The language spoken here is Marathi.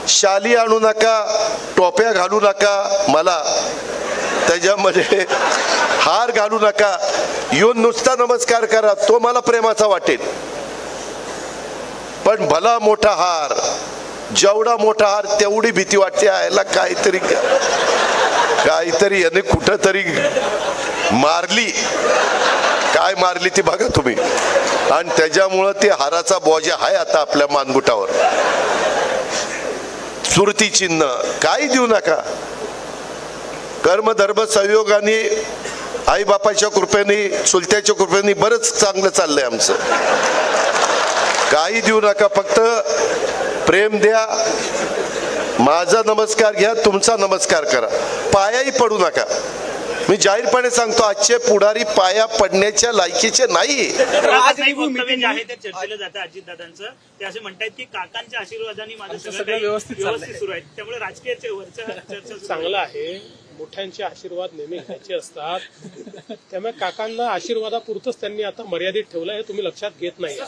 शाली आणू नका, टोप्या घालू नका, मला त्याच्यामध्ये हार घालू नका, येऊन नुसता नमस्कार करा, तो मला प्रेमाचा वाटेल. पण भला मोठा हार, जेवढा मोठा हार तेवढी भीती वाटते. याला काहीतरी याने कुठंतरी मारली, काय मारली ती बघा तुम्ही. आणि त्याच्यामुळं ते हाराचा बोजा आहे आता आपल्या मानगुटावर. सुरती चिन्ह काही देऊ नका. कर्म धर्म संयोगाने, आई बापाच्या कृपेने, चुलत्याच्या कृपेने बरंच चांगलं चाललंय आमचं. काही देऊ नका, फक्त प्रेम द्या. माझा नमस्कार घ्या, तुमचा नमस्कार करा, पायाही पडू नका. मी जाहीरपणे सांगतो, आजचे पुढारी पाया पडण्याच्या लायकीचे नाही. वक्तव्य जे आहे ते चर्चेलं जातं अजितदादांचं. ते असे म्हणतात की काकांच्या आशीर्वादाने माझं सगळं व्यवस्थित सुरू आहे, त्यामुळे राजकीय चर्चा चांगलं आहे. मोठ्यांचे आशीर्वाद नेहमी घ्यायचे असतात, त्यामुळे काकांना आशीर्वादापुरतच त्यांनी आता मर्यादित ठेवलं, हे तुम्ही लक्षात घेत नाही.